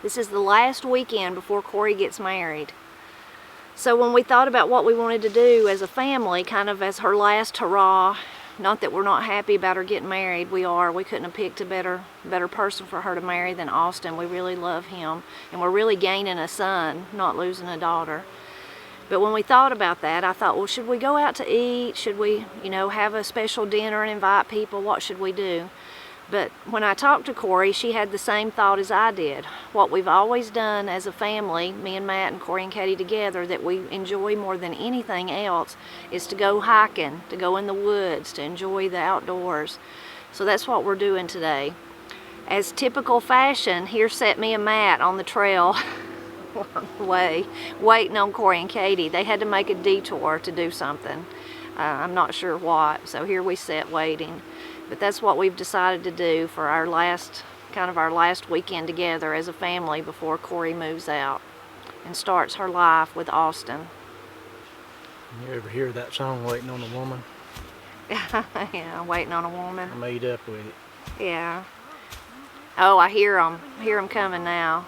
This is the last weekend before Corie gets married. So when we thought about what we wanted to do as a family, kind of as her last hurrah, not that we're not happy about her getting married, we are. We couldn't have picked a better person for her to marry than Austin. We really love him, and we're really gaining a son, not losing a daughter. But when we thought about that, I thought, well, should we go out to eat? Should we, have a special dinner and invite people? What should we do? But when I talked to Corie, she had the same thought as I did. What we've always done as a family, me and Matt and Corie and Katie together, that we enjoy more than anything else, is to go hiking, to go in the woods, to enjoy the outdoors. So that's what we're doing today. As typical fashion, here sat me and Matt on the trail along the way, waiting on Corie and Katie. They had to make a detour to do something. I'm not sure what, so here we sat waiting. But that's what we've decided to do for our last weekend together as a family before Corie moves out and starts her life with Austin. You ever hear that song, Waiting on a Woman? Yeah, Waiting on a Woman. I made up with it. Yeah. Oh, I hear them coming now.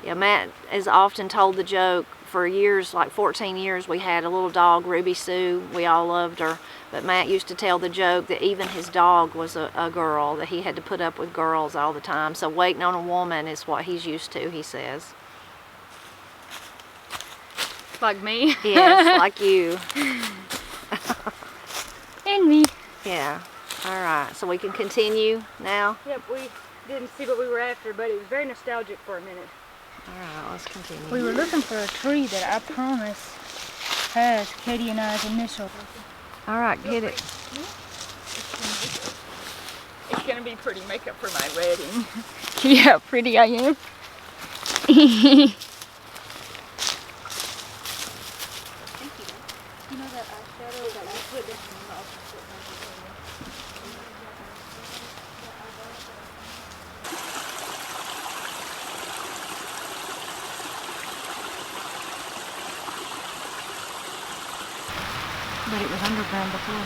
Yeah, Matt has often told the joke. For years, like 14 years, we had a little dog, Ruby Sue. We all loved her. But Matt used to tell the joke that even his dog was a girl, that he had to put up with girls all the time. So waiting on a woman is what he's used to, he says. Like me? Yes, like you. And me. Yeah. All right, so we can continue now? Yep, we didn't see what we were after, but it was very nostalgic for a minute. All right, let's continue. We were looking for a tree that I promise has Katie and I's initials. All right, get it. It's gonna be pretty makeup for my wedding. See how pretty I am? But it was underground before.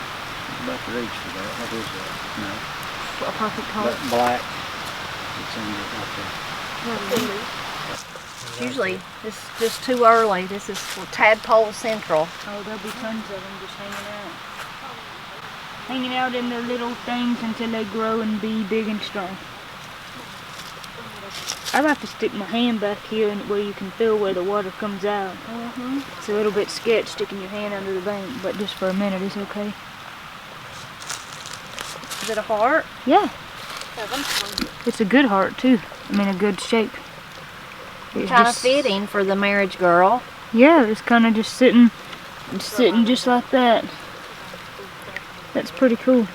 About to reach for that. What is that? No. A perfect color. Black. It's in it right there. Usually, this is just too early. This is for Tadpole Central. Oh, there'll be tons of them just hanging out. Hanging out in their little things until they grow and be big and strong. I like to stick my hand back here and where you can feel where the water comes out. It's a little bit sketch sticking your hand under the bank, but just for a minute is okay. Is it a heart? Yeah. It's a good heart too. I mean, a good shape. It's Kind of fitting for the marriage girl. Yeah, it's kind of just sitting just like that. That's pretty cool.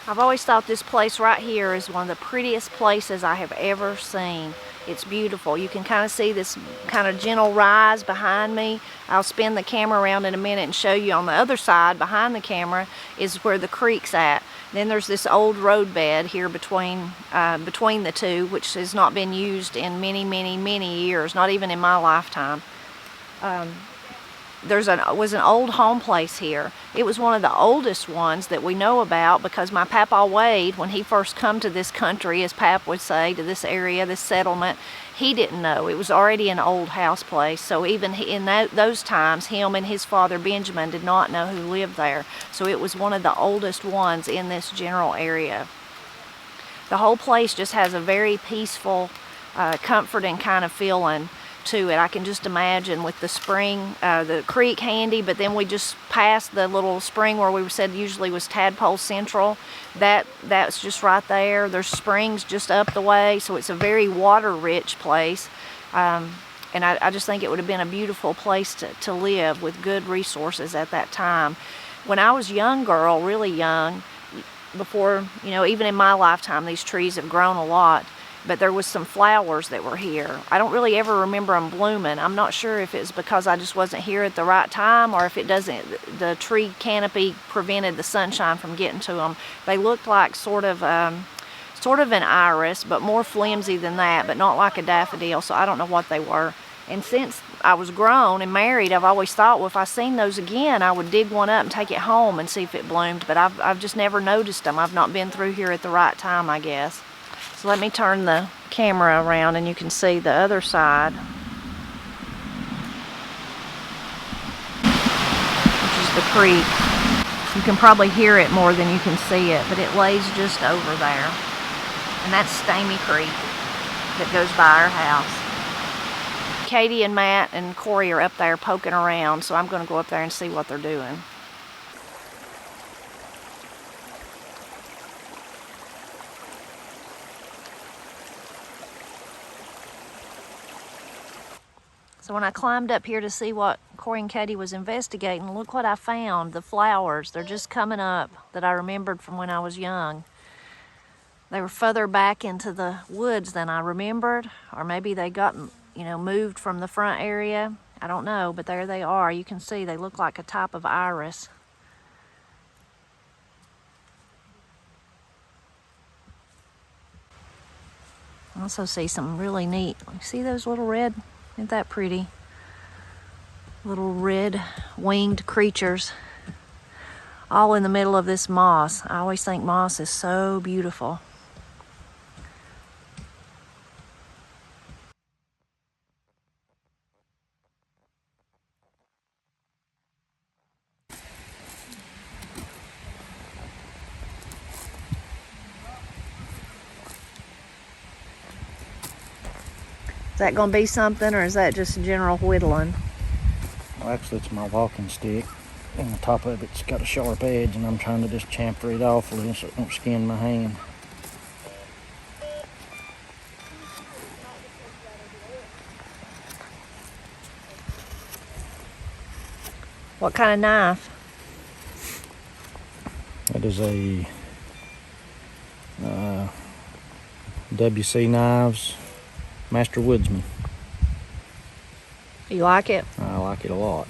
I've always thought this place right here is one of the prettiest places I have ever seen. It's beautiful. You can kind of see this kind of gentle rise behind me. I'll spin the camera around in a minute and show you on the other side behind the camera is where the creek's at. Then there's this old road bed here between the two, which has not been used in many, many, many years, not even in my lifetime. Was an old home place here. It was one of the oldest ones that we know about because my Papa Wade, when he first come to this country, as Pap would say, to this area, this settlement, he didn't know. It was already an old house place. So even in those times, him and his father Benjamin did not know who lived there. So it was one of the oldest ones in this general area. The whole place just has a very peaceful, comforting kind of feeling to it. I can just imagine with the spring, the creek handy, but then we just passed the little spring where we said usually was Tadpole Central. That's just right there. There's springs just up the way, so it's a very water-rich place. And I just think it would have been a beautiful place to live with good resources at that time. When I was a young girl, really young, before, even in my lifetime, these trees have grown a lot. but there was some flowers that were here. I don't really ever remember them blooming. I'm not sure if it's because I just wasn't here at the right time, or if it doesn't, the tree canopy prevented the sunshine from getting to them. They looked like sort of an iris, but more flimsy than that, but not like a daffodil, so I don't know what they were. And since I was grown and married, I've always thought, well, if I seen those again, I would dig one up and take it home and see if it bloomed, but I've just never noticed them. I've not been through here at the right time, I guess. So let me turn the camera around and you can see the other side, which is the creek. You can probably hear it more than you can see it, but it lays just over there. And that's Stamy Creek that goes by our house. Katie and Matt and Corie are up there poking around, so I'm going to go up there and see what they're doing. So when I climbed up here to see what Corie and Katie was investigating, look what I found. The flowers, they're just coming up that I remembered from when I was young. They were further back into the woods than I remembered, or maybe they got, moved from the front area. I don't know, but there they are. You can see they look like a type of iris. I also see some really neat, see those little red, isn't that pretty? Little red winged creatures, all in the middle of this moss. I always think moss is so beautiful. Is that going to be something, or is that just general whittling? Well, actually, it's my walking stick, and the top of it's got a sharp edge, and I'm trying to just chamfer it off a little so it don't skin my hand. What kind of knife? That is a WC Knives Master Woodsman. You like it? I like it a lot.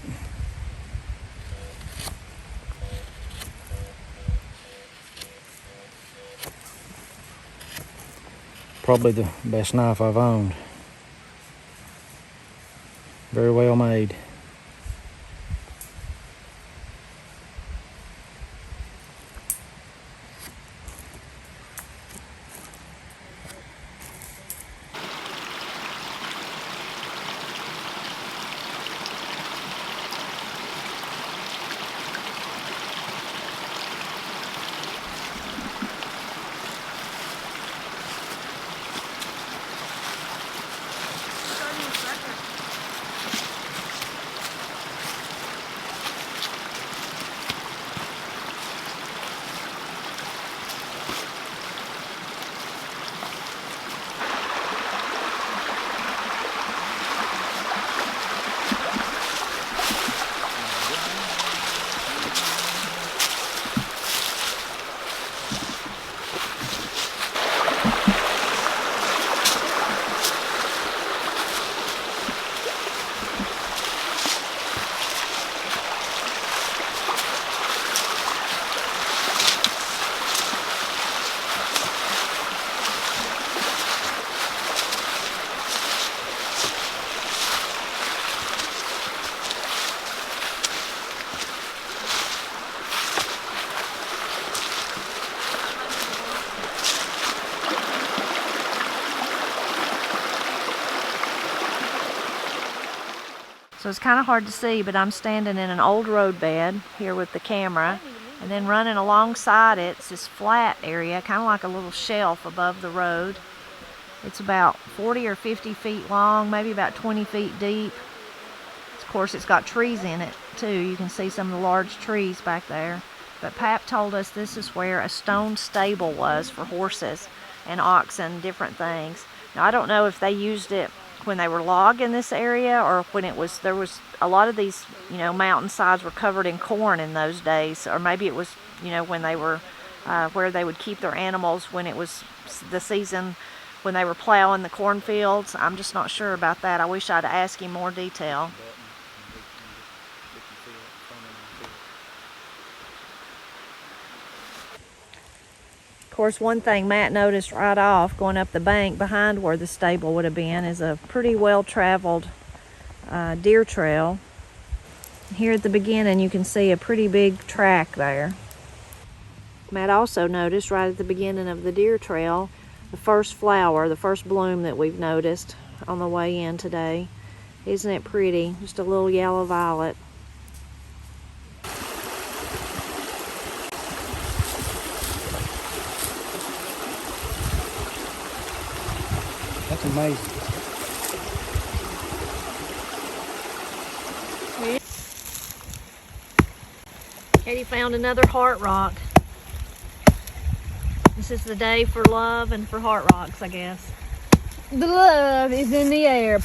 Probably the best knife I've owned. Very well made. So it's kind of hard to see, but I'm standing in an old road bed here with the camera, and then running alongside it's this flat area, kind of like a little shelf above the road. It's about 40 or 50 feet long, maybe about 20 feet deep. Of course, it's got trees in it too. You can see some of the large trees back there. But Pap told us this is where a stone stable was for horses and oxen, different things. Now, I don't know if they used it when they were logging this area, or when there was a lot of these, mountainsides were covered in corn in those days, or maybe it was, when they were where they would keep their animals when it was the season when they were plowing the cornfields. I'm just not sure about that. I wish I'd asked him more detail. Of course, one thing Matt noticed right off going up the bank behind where the stable would have been is a pretty well-traveled deer trail. Here at the beginning you can see a pretty big track there. Matt also noticed right at the beginning of the deer trail the first flower, the first bloom that we've noticed on the way in today. Isn't it pretty? Just a little yellow violet. That's amazing. Katie found another heart rock. This is the day for love and for heart rocks, I guess. The love is in the air.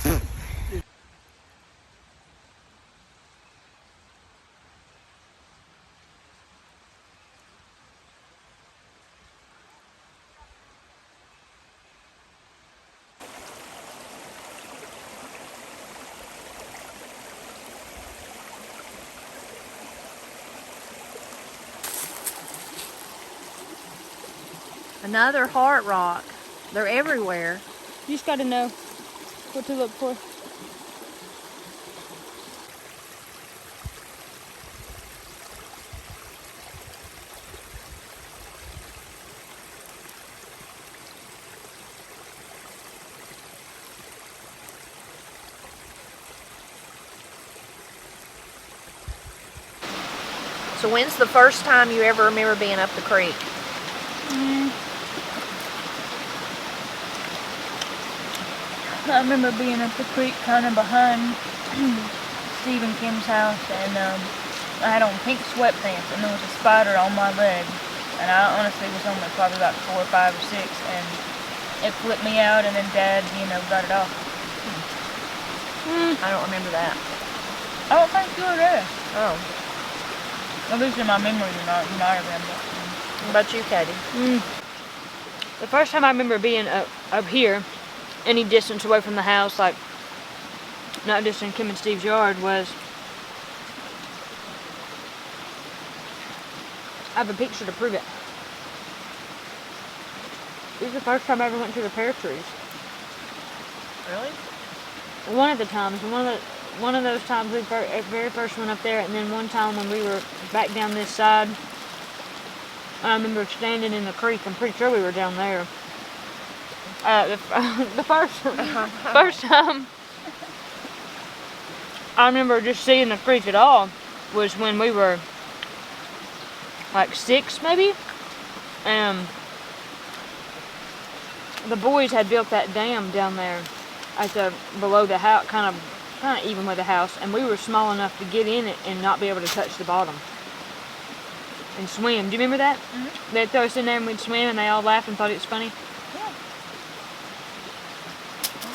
Another heart rock. They're everywhere. You just gotta know what to look for. So when's the first time you ever remember being up the creek? I remember being up the creek kind of behind Steve and Kim's house, and I had on pink sweatpants and there was a spider on my leg, and I honestly was only probably about 4 or 5 or 6, and it flipped me out, and then Dad, got it off. I don't remember that. I don't think you were there. Oh. At least in my memory, you might remember. What about you, Katie? The first time I remember being up here, any distance away from the house, like not just in Kim and Steve's yard, was I have a picture to prove it. This is the first time I ever went to the pear trees. Really? One of the times, one of those times we very first went up there, and then one time when we were back down this side, I remember standing in the creek. I'm pretty sure we were down there. The first time I remember just seeing the creek at all was when we were like 6 maybe, and the boys had built that dam down there at below the house, kind of even with the house, and we were small enough to get in it and not be able to touch the bottom and swim. Do you remember that? Mm-hmm. They'd throw us in there and we'd swim, and they all laughed and thought it was funny. Yeah.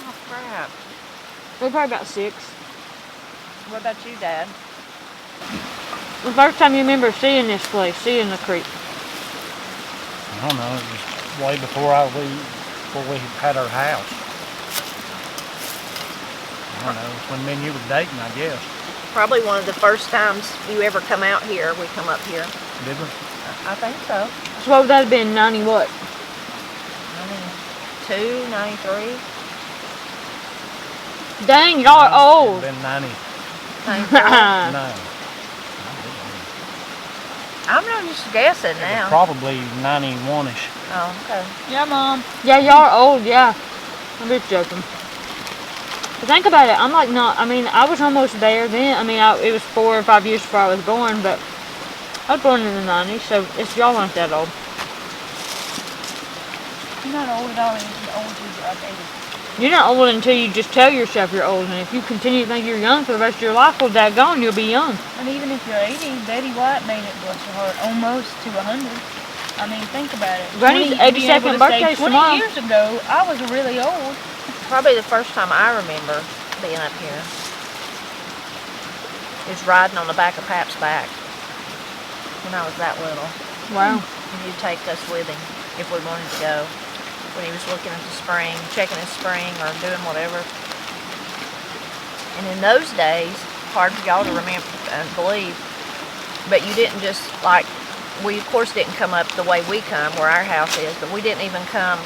Oh, crap. We were probably about 6. What about you, Dad? The first time you remember seeing this place, seeing the creek? I don't know. It was way before we had our house. I don't know. It's when me and you were dating, I guess. Probably one of the first times you ever come out here. We come up here. Did we? I think so. So what would that have been? 90 what? 92, 93. Dang, y'all are old. It's been 90. 93. No. I'm not just guessing now. Probably 91-ish. Oh, okay. Yeah, Mom. Yeah, y'all are old, yeah. I'm just joking. But think about it, I was almost there then. It was 4 or 5 years before I was born, but I was born in the 90s, so y'all aren't that old. You're not old at all, you're old until you're updated. You're not old until you just tell yourself you're old, and if you continue to think you're young for the rest of your life, well, daggone, you'll be young. And even if you're 80, Betty White made it, bless her heart, almost to 100. Think about it. Granny's 82nd birthday 20 tomorrow. years ago, I was really old. Probably the first time I remember being up here is riding on the back of Pap's back when I was that little. Wow. And he'd take us with him if we wanted to go. when he was looking at the spring, checking his spring or doing whatever. And in those days, hard for y'all to remember and believe, but you didn't just like, we of course didn't come up the way we come where our house is, but we didn't even come,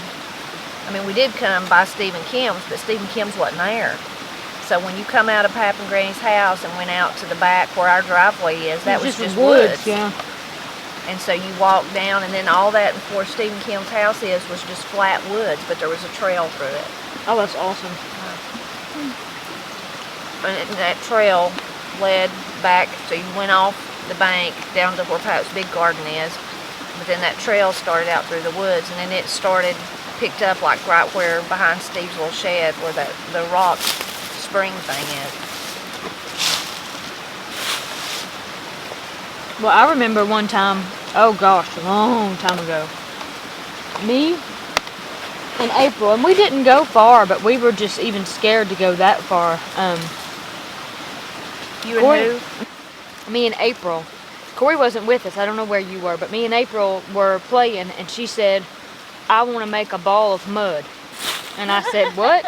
I mean we did come by Steve and Kim's, but Steve and Kim's wasn't there. So when you come out of Pap and Granny's house and went out to the back where our driveway is, that was just woods. Yeah. And so you walk down, and then all that before Steve and Kim's house was just flat woods, but there was a trail through it. Oh, that's awesome. And that trail led back, so you went off the bank down to where Pap's big garden is, but then that trail started out through the woods, and then it picked up like right where behind Steve's little shed where the rock spring thing is. Well, I remember one time, oh gosh, a long time ago, me and April, and we didn't go far, but we were just even scared to go that far. You Corie, and who? me and April. Corie wasn't with us. I don't know where you were, but me and April were playing, and she said, I want to make a ball of mud. And I said, what?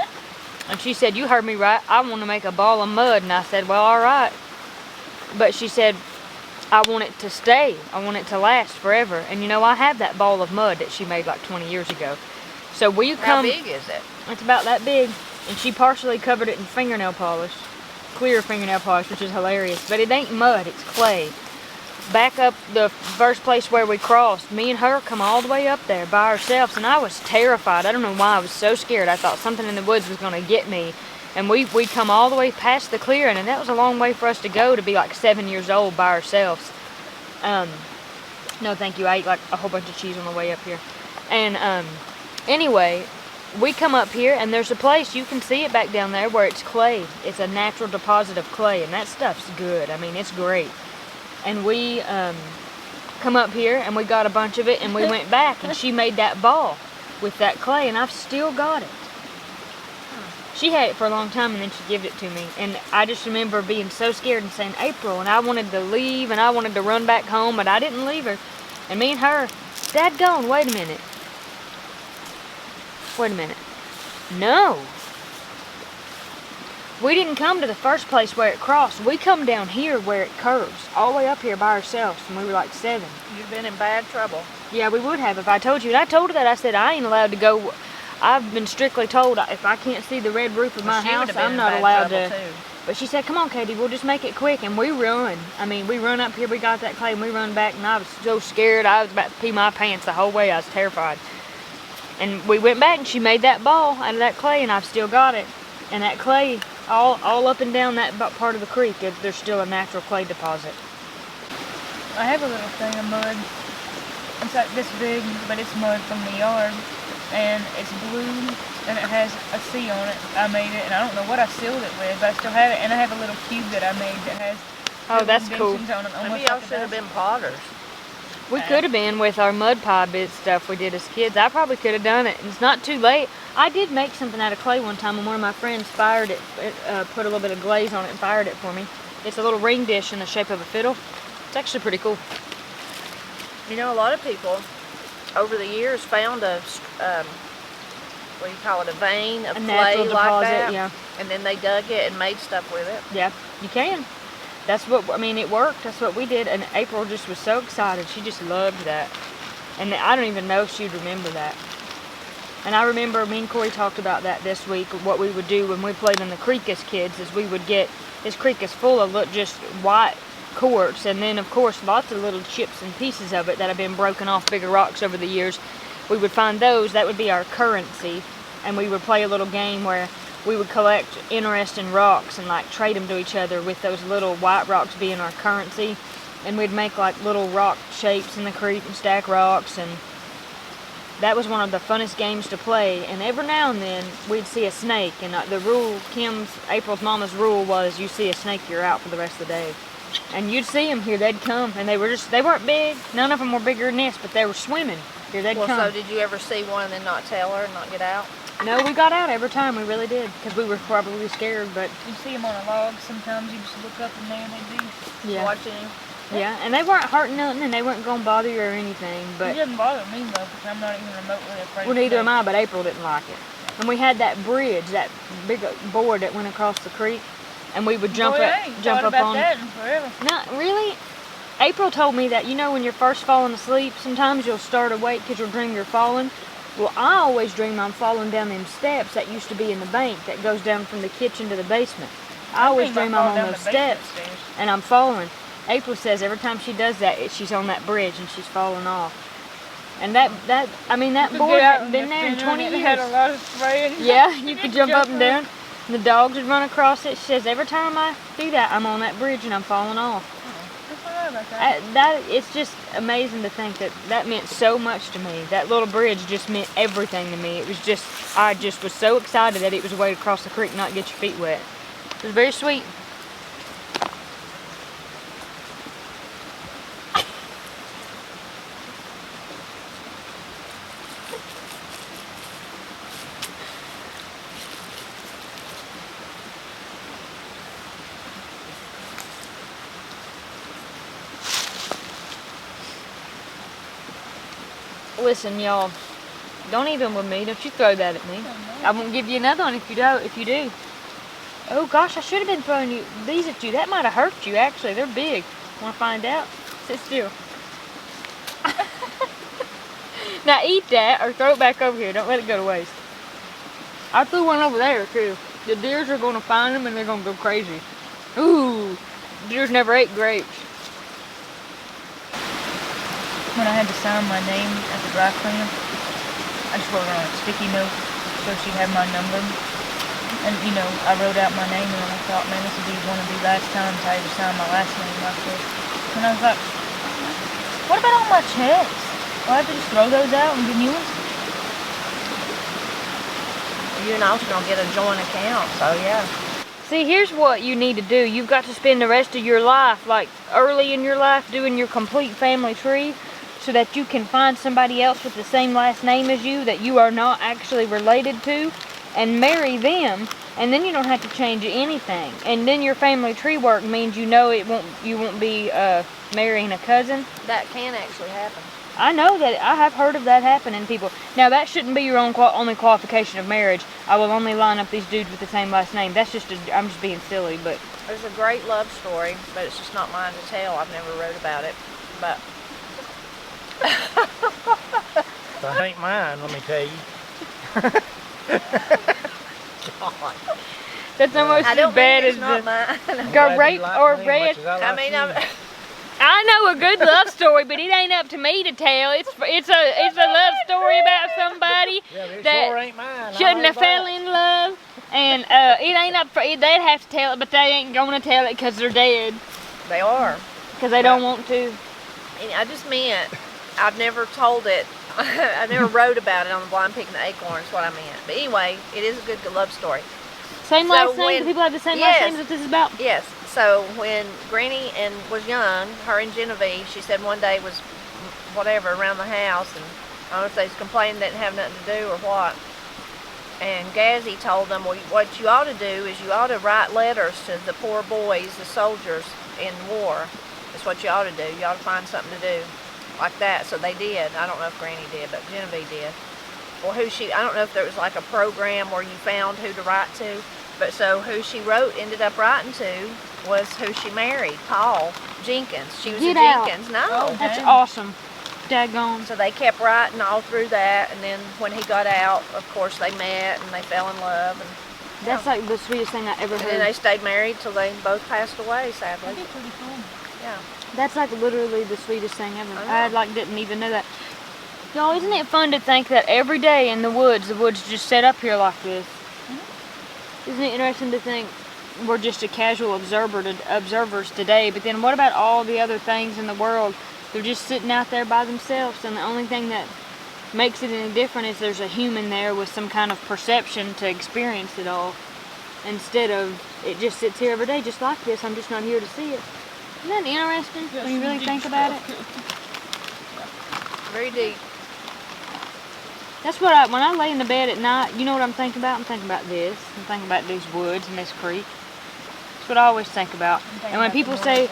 And she said, you heard me right. I want to make a ball of mud. And I said, well, all right. But she said, I want it to stay. I want it to last forever. And you know, I have that ball of mud that she made like 20 years ago. So will you come? How big is it? It's about that big. And she partially covered it in fingernail polish. Clear fingernail polish, which is hilarious. But it ain't mud, it's clay. Back up the first place where we crossed, me and her come all the way up there by ourselves, and I was terrified. I don't know why I was so scared. I thought something in the woods was going to get me. And we come all the way past the clearing, and that was a long way for us to go to be like 7 years old by ourselves. No thank you, I ate like a whole bunch of cheese on the way up here. And anyway, we come up here, and there's a place, you can see it back down there where it's clay. It's a natural deposit of clay, and that stuff's good. I mean, it's great. And we come up here, and we got a bunch of it, and we went back, and she made that ball with that clay, and I've still got it. She had it for a long time, and then she gave it to me. And I just remember being so scared and saying, April, and I wanted to leave, and I wanted to run back home, but I didn't leave her. And me and her, dadgone, wait a minute. Wait a minute. No. We didn't come to the first place where it crossed. We come down here where it curves, all the way up here by ourselves, and we were like 7. You've been in bad trouble. Yeah, we would have if I told you. And I told her that. I said, I ain't allowed to go. I've been strictly told if I can't see the red roof of my house, I'm not allowed to. Too. But she said, come on, Katie, we'll just make it quick. And we run. I mean, we run up here, we got that clay, and we run back, and I was so scared. I was about to pee my pants the whole way. I was terrified. And we went back, and she made that ball out of that clay, and I've still got it. And that clay, all up and down that part of the creek, there's still a natural clay deposit. I have a little thing of mud. It's like this big, but it's mud from the yard. And it's blue, and it has a C on it. I made it, and I don't know what I sealed it with, but I still have it. And I have a little cube that I made that has that's cool. on it. Maybe y'all should have been potters. We could have been with our mud pie bit stuff we did as kids. I probably could have done it. It's not too late. I did make something out of clay one time, and one of my friends fired it, put a little bit of glaze on it and fired it for me. It's a little ring dish in the shape of a fiddle. It's actually pretty cool. You know, a lot of people over the years found a, what do you call it, a vein of A clay natural like deposit, that. yeah. And then they dug it and made stuff with it. Yeah, you can. That's what, I mean, it worked. That's what we did. And April just was so excited. She just loved that. And I don't even know if she'd remember that. And I remember me and Corie talked about that this week, what we would do when we played in the creek as kids, is we would get, this creek is full of just white quartz, and then of course lots of little chips and pieces of it that have been broken off bigger rocks over the years. We would find those, that would be our currency, and we would play a little game where we would collect interesting rocks and like trade them to each other, with those little white rocks being our currency. And we'd make like little rock shapes in the creek and stack rocks, and that was one of the funnest games to play. And every now and then we'd see a snake, and the rule, April's mama's rule was, you see a snake, you're out for the rest of the day. And you'd see them here, they'd come, and they weren't big, none of them were bigger than this, but they were swimming. Here they'd come. So did you ever see one and then not tell her and not get out? No, we got out every time, we really did, because we were probably scared, but You see them on a log sometimes, you just look up and there and they do. yeah. Watching him. Yeah, and they weren't hurting nothing, and they weren't gonna bother you or anything. It But doesn't bother me though, because I'm not even remotely afraid. well, of neither am snakes. I. But April didn't like it. And we had that bridge, that big board that went across the creek, and we would jump Boy, I ain't jump thought up about on. that in forever. Not really. April told me that, you know, when you're first falling asleep, sometimes you'll start awake because you'll dream you're falling. Well, I always dream I'm falling down them steps that used to be in the bank that goes down from the kitchen to the basement. I always dream I'm on those steps and I'm falling. April says every time she does that, she's on that bridge and she's falling off. And that board hadn't been there in 20 years. It had a lot of spraying. Yeah, you could jump up and down. And the dogs would run across it. She says every time I do that, I'm on that bridge and I'm falling off. About that. It's just amazing to think that meant so much to me. That little bridge just meant everything to me. It was just, I just was so excited that it was a way to cross the creek and not get your feet wet. It was very sweet. Listen, y'all, don't eat them with me. Don't you throw that at me. I won't give you another one if you do. Oh gosh, I should have been throwing these at you. That might have hurt you, actually. They're big. Want to find out? Sit still. Now eat that or throw it back over here. Don't let it go to waste. I threw one over there, too. The deers are going to find them and they're going to go crazy. Ooh, deers never ate grapes. When I had to sign my name at the dry cleaner, I just wrote it on a sticky note so she'd have my number. And, you know, I wrote out my name and I thought, man, this would be one of the last times I ever signed my last name like this. And I was like, what about all my checks? Do I have to just throw those out and get new ones? You and also gonna get a joint account, so yeah. See, here's what you need to do. You've got to spend the rest of your life, like early in your life, doing your complete family tree so that you can find somebody else with the same last name as you that you are not actually related to and marry them, and then you don't have to change anything. And then your family tree work means you know you won't be marrying a cousin. That can actually happen. I know that. I have heard of that happening, people. Now, that shouldn't be your only qualification of marriage. I will only line up these dudes with the same last name. That's just, I'm just being silly, but. There's a great love story, but it's just not mine to tell. I've never wrote about it, but. That ain't mine, let me tell you. God. That's almost I as don't bad think as it's not the mine. go rape or red. I mean, I know a good love story, but it ain't up to me to tell. It's a love story about somebody that sure ain't mine. shouldn't have fell in love, and it ain't up for. They'd have to tell it, but they ain't gonna tell it because they're dead. They are. Because they don't want to. And I just meant, I've never told it. I never wrote about it on the Blind Pig and the Acorn, is what I meant. But anyway, it is a good love story. Same So last name? when- Do people have the same Yes. last names that this is about? Yes. So when Granny was young, her and Genevieve, she said one day was whatever around the house, and I don't know if they was complaining they didn't have nothing to do or what. And Gazzy told them, well, what you ought to do is you ought to write letters to the poor boys, the soldiers in war. That's what you ought to do. You ought to find something to do like that. So they did. I don't know if Granny did, but Genevieve did. Or I don't know if there was like a program where you found who to write to. But so who she ended up writing to was who she married, Paul Jenkins. She was Get a out. Jenkins. No. Oh, That's Dang. awesome. Daggone. So they kept writing all through that, and then when he got out, of course, they met and they fell in love. And That's like the sweetest thing I ever then they heard. stayed married till they both passed away, sadly. That'd be pretty cool. Yeah. That's like literally the sweetest thing ever. I know. I didn't even know that. Y'all, isn't it fun to think that every day in the woods just set up here like this? Isn't it interesting to think we're just a casual observers today, but then what about all the other things in the world? They're just sitting out there by themselves, and the only thing that makes it any different is there's a human there with some kind of perception to experience it all. Instead of it just sits here every day just like this, I'm just not here to see it. Isn't that interesting when you really think about it? Very deep. That's what when I lay in the bed at night, you know what I'm thinking about? I'm thinking about this. I'm thinking about these woods and this creek. That's what I always think about. And when people say,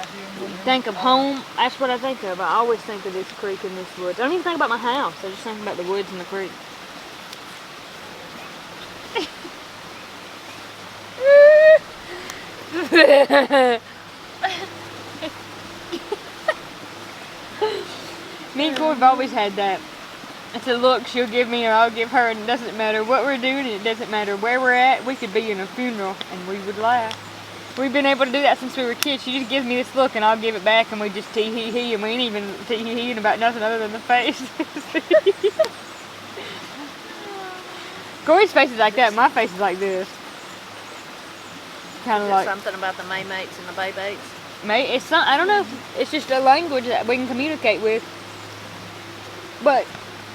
think of home, that's what I think of. I always think of this creek and this woods. I don't even think about my house. I just think about the woods and the creek. Me and Corie have always had that. It's a look she'll give me or I'll give her, and it doesn't matter what we're doing, it doesn't matter where we're at. We could be in a funeral and we would laugh. We've been able to do that since we were kids. She just gives me this look and I'll give it back, and we just tee-hee-hee, and we ain't even tee-hee-heeing about nothing other than the face. Corey's face is like that, my face is like this. Kind of like something about the Maymates and the Baybates. It's not, I don't know. It's just a language that we can communicate with. But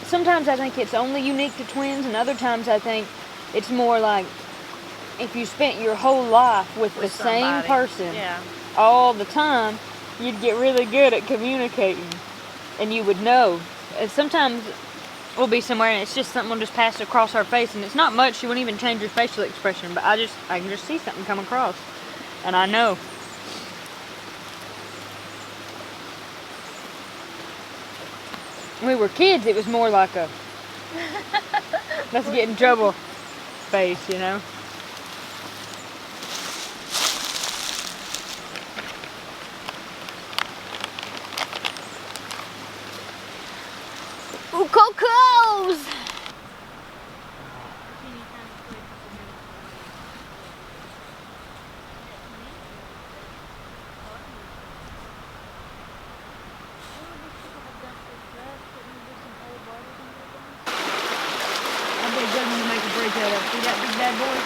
sometimes I think it's only unique to twins, and other times I think it's more like if you spent your whole life with the same person all the time, you'd get really good at communicating, and you would know. And sometimes we'll be somewhere and it's just something will just pass across our face, and it's not much. You wouldn't even change your facial expression, but I can just see something come across, and I know. When we were kids, it was more like a let's get in trouble face, you know. Ooh, cocos! See that big bad boy?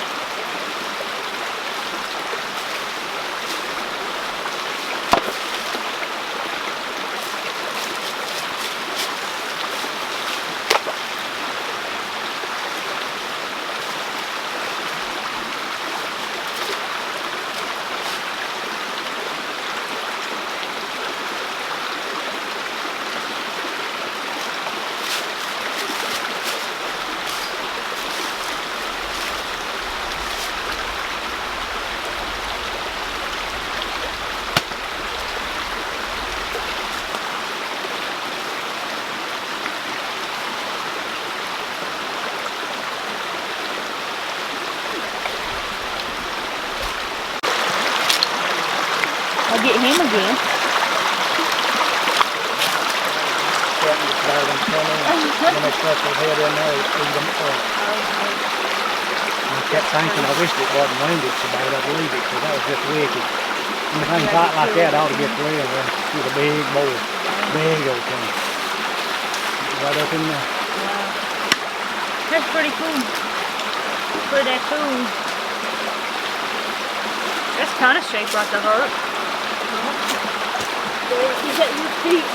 I'll get him again. I kept thinking, I wished it wasn't wounded so bad, I'd leave it, because that was just wicked. When things hot like that, I ought to get real with a big boy. Big old thing. Right up in there. Wow. That's pretty cool. Pretty cool. That's kind of shaped like the heart. He's at your feet.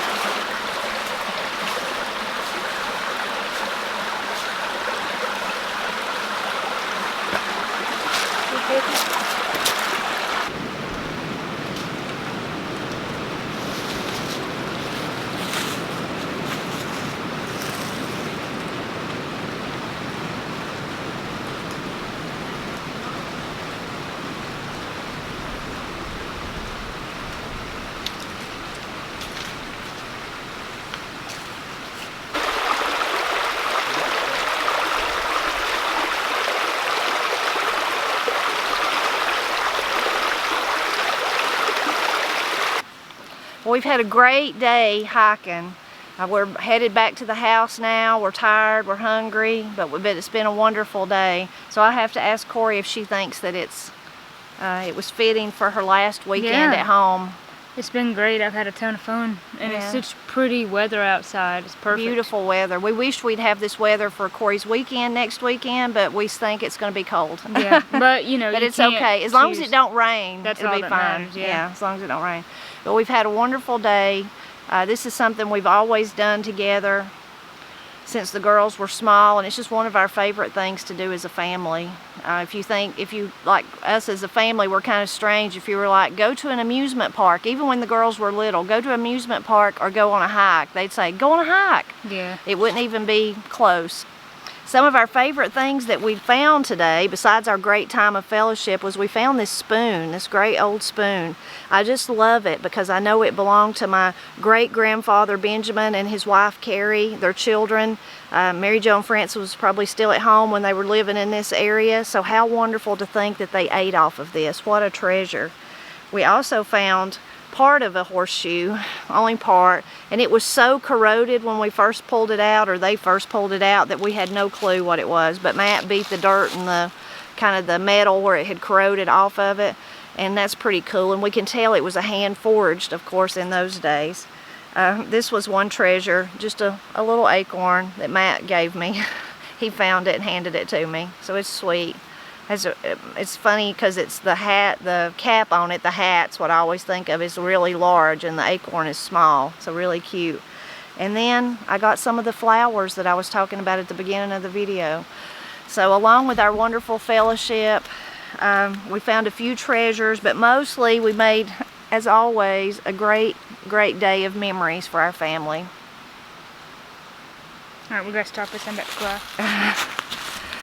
We've had a great day hiking. We're headed back to the house now. We're tired, we're hungry, but it's been a wonderful day. So I have to ask Corie if she thinks that it was fitting for her last weekend at home. It's been great. I've had a ton of fun, and it's such pretty weather outside. It's perfect. Beautiful weather. We wish we'd have this weather for Corey's weekend next weekend, but we think it's going to be cold. Yeah, but you know, but you it's can't okay as long as choose. it don't rain. That's it'll all be that fine. matters, yeah. As long as it don't rain. But we've had a wonderful day. This is something we've always done together since the girls were small, and it's just one of our favorite things to do as a family. If you like us as a family, we're kind of strange. If you were like, go to an amusement park, even when the girls were little, go to an amusement park or go on a hike, they'd say, go on a hike. Yeah. It wouldn't even be close. Some of our favorite things that we found today, besides our great time of fellowship, was we found this spoon, this great old spoon. I just love it because I know it belonged to my great-grandfather Benjamin and his wife Corie, their children. Mary Jo and Francis was probably still at home when they were living in this area, so how wonderful to think that they ate off of this. What a treasure. We also found part of a horseshoe, only part, and it was so corroded when we first pulled it out, or they first pulled it out, that we had no clue what it was. But Matt beat the dirt and the kind of the metal where it had corroded off of it, and that's pretty cool. And we can tell it was a hand forged, of course, in those days. This was one treasure, just a little acorn that Matt gave me. He found it and handed it to me, so it's sweet. It's funny because it's the cap on it, the hat's what I always think of, is really large, and the acorn is small, so really cute. And then I got some of the flowers that I was talking about at the beginning of the video. So along with our wonderful fellowship, we found a few treasures, but mostly we made, as always, a great day of memories for our family. Alright, we gotta stop this. I'm about to cry.